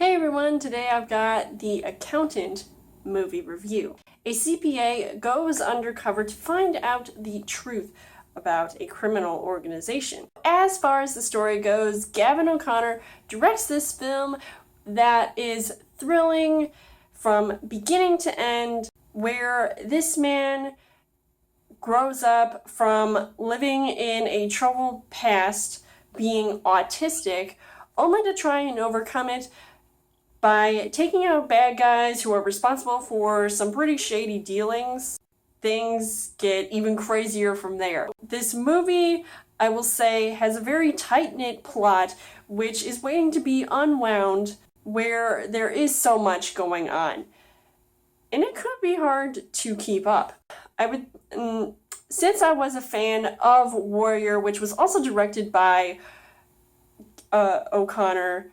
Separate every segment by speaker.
Speaker 1: Hey everyone, today I've got The Accountant movie review. A CPA goes undercover to find out the truth about a criminal organization. As far as the story goes, Gavin O'Connor directs this film that is thrilling from beginning to end, where this man grows up from living in a troubled past, being autistic, only to try and overcome it by taking out bad guys who are responsible for some pretty shady dealings. Things get even crazier from there. This movie, I will say, has a very tight-knit plot which is waiting to be unwound, where there is so much going on. And it could be hard to keep up. Since I was a fan of Warrior, which was also directed by O'Connor,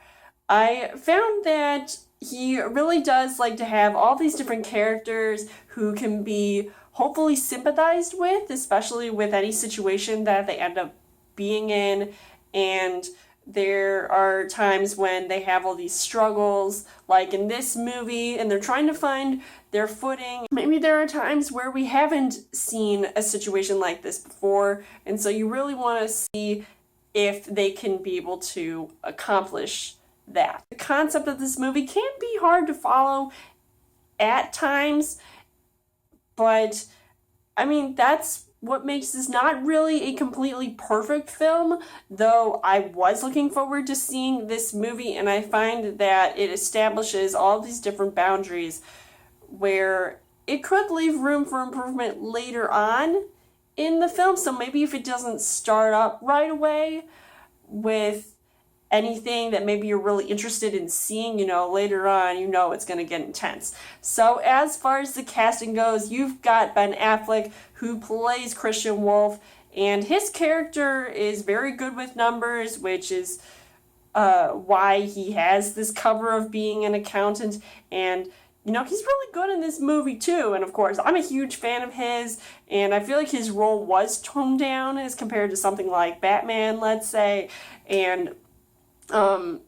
Speaker 1: I found that he really does like to have all these different characters who can be hopefully sympathized with, especially with any situation that they end up being in. And there are times when they have all these struggles, like in this movie, and they're trying to find their footing. Maybe there are times where we haven't seen a situation like this before, and so you really want to see if they can be able to accomplish that. The concept of this movie can be hard to follow at times, but I mean, that's what makes this not really a completely perfect film, though I was looking forward to seeing this movie, and I find that it establishes all these different boundaries where it could leave room for improvement later on in the film. So maybe if it doesn't start up right away with anything that maybe you're really interested in seeing, later on, it's going to get intense. So as far as the casting goes, you've got Ben Affleck, who plays Christian Wolf, and his character is very good with numbers, which is why he has this cover of being an accountant. And he's really good in this movie too. And of course, I'm a huge fan of his, and I feel like his role was toned down as compared to something like Batman, let's say. And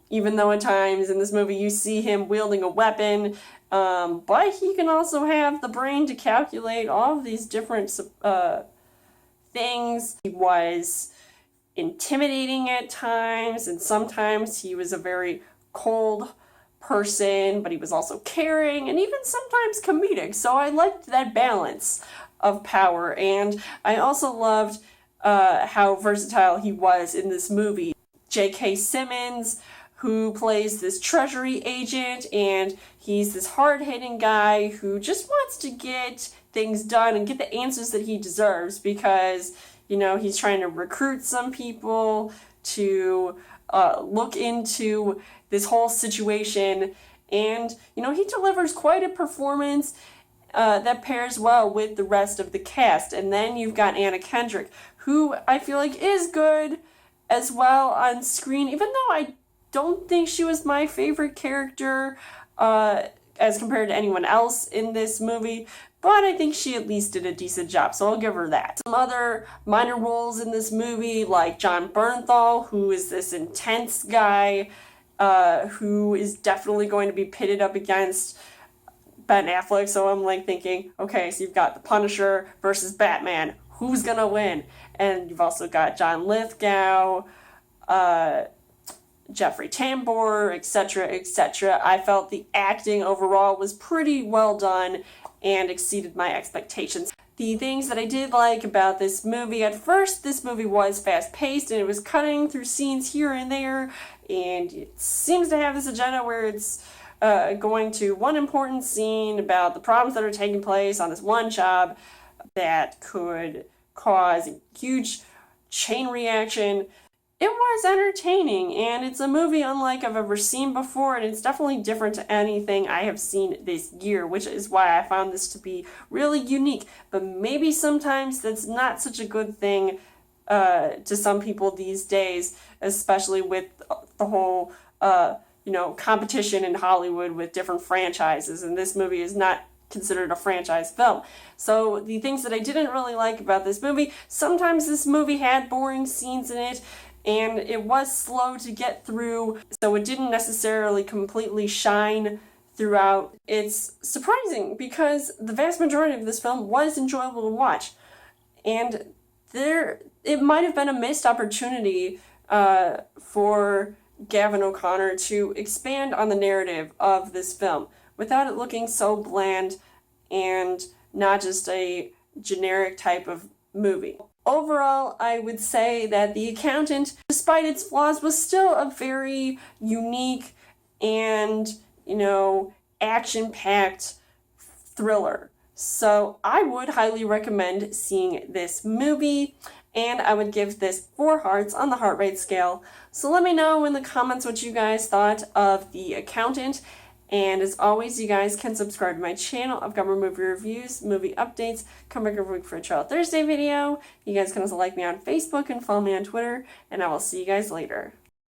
Speaker 1: even though at times in this movie you see him wielding a weapon, but he can also have the brain to calculate all of these different things. He was intimidating at times, and sometimes he was a very cold person, but he was also caring and even sometimes comedic. So I liked that balance of power, and I also loved how versatile he was in this movie. J.K. Simmons, who plays this treasury agent, and he's this hard-hitting guy who just wants to get things done and get the answers that he deserves, because, he's trying to recruit some people to look into this whole situation, and, he delivers quite a performance that pairs well with the rest of the cast. And then you've got Anna Kendrick, who I feel like is good as well on screen, even though I don't think she was my favorite character as compared to anyone else in this movie, but I think she at least did a decent job, so I'll give her that. Some other minor roles in this movie, like Jon Bernthal, who is this intense guy who is definitely going to be pitted up against Ben Affleck, so I'm thinking, okay, so you've got the Punisher versus Batman, who's gonna win? And you've also got John Lithgow, Jeffrey Tambor, etc., etc. I felt the acting overall was pretty well done and exceeded my expectations. The things that I did like about this movie: at first, this movie was fast-paced and it was cutting through scenes here and there, and it seems to have this agenda where it's going to one important scene about the problems that are taking place on this one job that could cause a huge chain reaction. It was entertaining, and it's a movie unlike I've ever seen before, and it's definitely different to anything I have seen this year, which is why I found this to be really unique. But maybe sometimes that's not such a good thing to some people these days, especially with the whole competition in Hollywood with different franchises, and this movie is not considered a franchise film. So the things that I didn't really like about this movie: sometimes this movie had boring scenes in it, and it was slow to get through, so it didn't necessarily completely shine throughout. It's surprising because the vast majority of this film was enjoyable to watch, and it might have been a missed opportunity for Gavin O'Connor to expand on the narrative of this film without it looking so bland and not just a generic type of movie. Overall, I would say that The Accountant, despite its flaws, was still a very unique and, action-packed thriller. So I would highly recommend seeing this movie, and I would give this 4 hearts on the heart rate scale. So let me know in the comments what you guys thought of The Accountant. And as always, you guys can subscribe to my channel. I've got more movie reviews, movie updates, come back every week for a Trial Thursday video. You guys can also like me on Facebook and follow me on Twitter, and I will see you guys later.